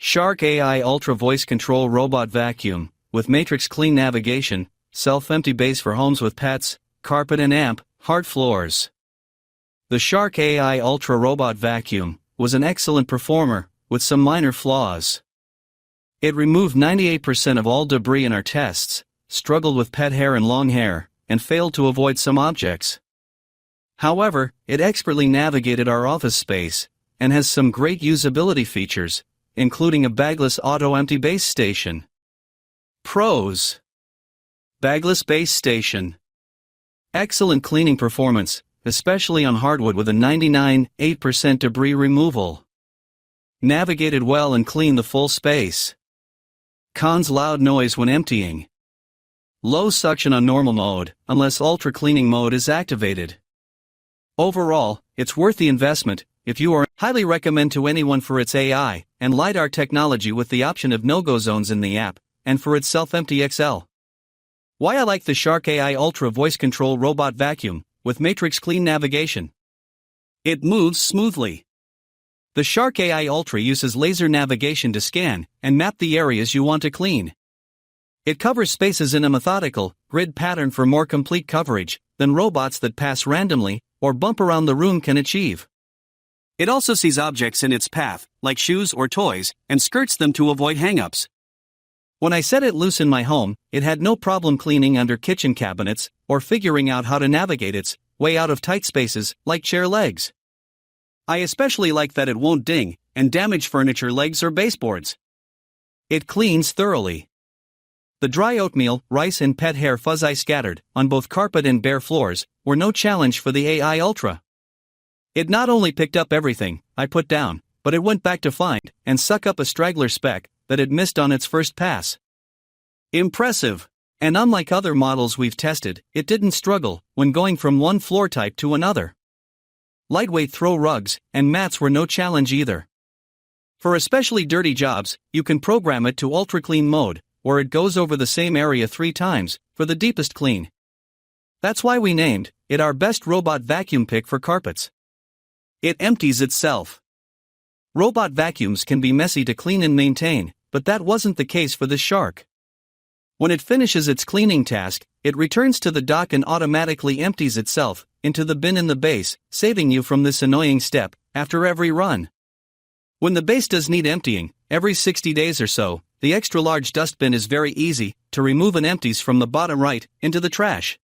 Shark AI Ultra Voice Control Robot Vacuum, with Matrix Clean Navigation, self-empty base for homes with pets, carpet and hard floors. The Shark AI Ultra Robot Vacuum was an excellent performer, with some minor flaws. It removed 98% of all debris in our tests, struggled with pet hair and long hair, and failed to avoid some objects. However, it expertly navigated our office space, and has some great usability features, including a bagless auto-empty base station. Pros: bagless base station. Excellent cleaning performance, especially on hardwood with a 99.8% debris removal. Navigated well and cleaned the full space. Cons: loud noise when emptying. Low suction on normal mode, unless ultra cleaning mode is activated. Overall, it's worth the investment, if you are. Highly recommend to anyone for its AI and LiDAR technology with the option of no-go zones in the app, and for its self-empty XL. Why I like the Shark AI Ultra Voice Control Robot Vacuum, with Matrix Clean Navigation. It moves smoothly. The Shark AI Ultra uses laser navigation to scan and map the areas you want to clean. It covers spaces in a methodical, grid pattern for more complete coverage than robots that pass randomly or bump around the room can achieve. It also sees objects in its path, like shoes or toys, and skirts them to avoid hang-ups. When I set it loose in my home, it had no problem cleaning under kitchen cabinets or figuring out how to navigate its way out of tight spaces, like chair legs. I especially like that it won't ding and damage furniture legs or baseboards. It cleans thoroughly. The dry oatmeal, rice and pet hair fuzz I scattered on both carpet and bare floors were no challenge for the AI Ultra. It not only picked up everything I put down, but it went back to find and suck up a straggler speck that it missed on its first pass. Impressive! And unlike other models we've tested, it didn't struggle when going from one floor type to another. Lightweight throw rugs and mats were no challenge either. For especially dirty jobs, you can program it to UltraClean mode, where it goes over the same area 3 times for the deepest clean. That's why we named it our best robot vacuum pick for carpets. It empties itself. Robot vacuums can be messy to clean and maintain, but that wasn't the case for the Shark. When it finishes its cleaning task, it returns to the dock and automatically empties itself into the bin in the base, saving you from this annoying step after every run. When the base does need emptying, every 60 days or so, the extra-large dustbin is very easy to remove and empties from the bottom right into the trash.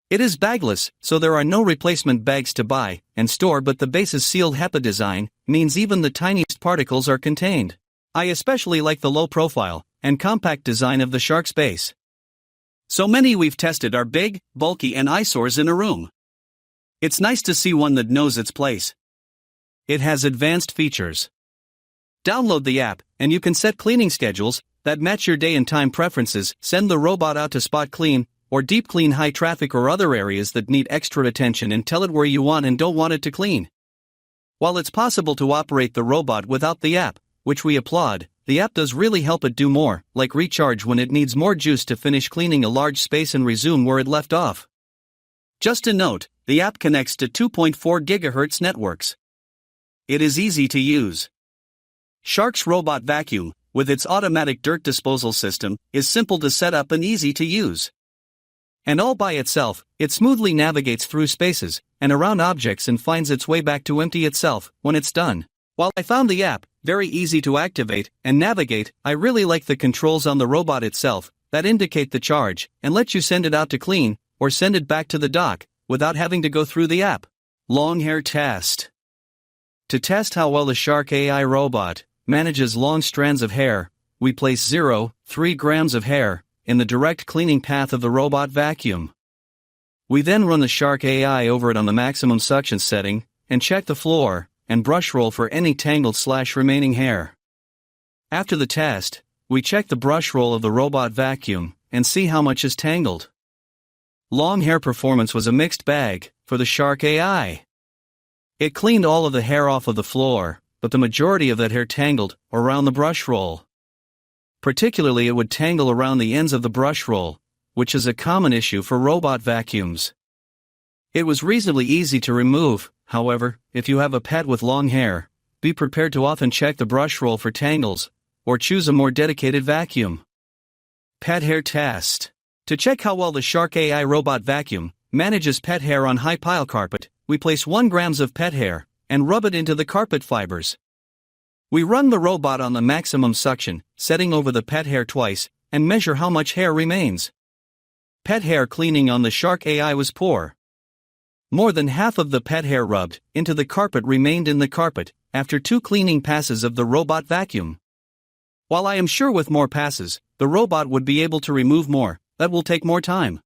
It is bagless, so there are no replacement bags to buy and store, but the base's sealed HEPA design means even the tiniest particles are contained. I especially like the low-profile and compact design of the Shark's base. So many we've tested are big, bulky and eyesores in a room. It's nice to see one that knows its place. It has advanced features. Download the app, and you can set cleaning schedules that match your day and time preferences. Send the robot out to spot clean or deep clean high traffic or other areas that need extra attention, and tell it where you want and don't want it to clean. While it's possible to operate the robot without the app, which we applaud, the app does really help it do more, like recharge when it needs more juice to finish cleaning a large space and resume where it left off. Just a note, the app connects to 2.4 GHz networks. It is easy to use. Shark's robot vacuum, with its automatic dirt disposal system, is simple to set up and easy to use. And all by itself, it smoothly navigates through spaces and around objects and finds its way back to empty itself when it's done. While I found the app very easy to activate and navigate, I really like the controls on the robot itself that indicate the charge and let you send it out to clean or send it back to the dock without having to go through the app. Long hair test. To test how well the Shark AI robot manages long strands of hair, we place 0.3 grams of hair in the direct cleaning path of the robot vacuum. We then run the Shark AI over it on the maximum suction setting and check the floor and brush roll for any tangled/remaining hair. After the test, we check the brush roll of the robot vacuum and see how much is tangled. Long hair performance was a mixed bag for the Shark AI. It cleaned all of the hair off of the floor, but the majority of that hair tangled around the brush roll. Particularly, it would tangle around the ends of the brush roll, which is a common issue for robot vacuums. It was reasonably easy to remove, however, if you have a pet with long hair, be prepared to often check the brush roll for tangles, or choose a more dedicated vacuum. Pet hair test. To check how well the Shark AI robot vacuum manages pet hair on high pile carpet, we place 1 gram of pet hair and rub it into the carpet fibers. We run the robot on the maximum suction, setting over the pet hair twice, and measure how much hair remains. Pet hair cleaning on the Shark AI was poor. More than half of the pet hair rubbed into the carpet remained in the carpet after 2 cleaning passes of the robot vacuum. While I am sure with more passes, the robot would be able to remove more, that will take more time.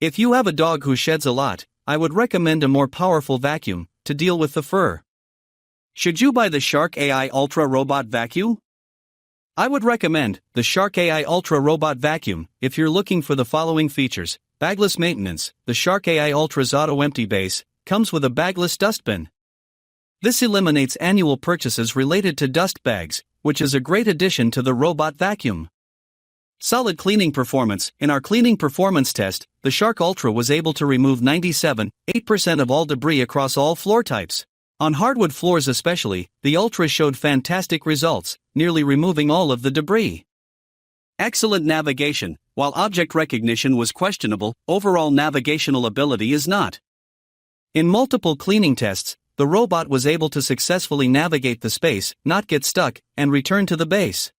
If you have a dog who sheds a lot, I would recommend a more powerful vacuum to deal with the fur. Should you buy the Shark AI Ultra Robot Vacuum? I would recommend the Shark AI Ultra Robot Vacuum if you're looking for the following features: bagless maintenance. The Shark AI Ultra's auto empty base comes with a bagless dustbin. This eliminates annual purchases related to dust bags, which is a great addition to the robot vacuum. Solid cleaning performance. In our cleaning performance test, the Shark Ultra was able to remove 97.8% of all debris across all floor types. On hardwood floors especially, the Ultra showed fantastic results, nearly removing all of the debris. Excellent navigation. While object recognition was questionable, overall navigational ability is not. In multiple cleaning tests, the robot was able to successfully navigate the space, not get stuck, and return to the base.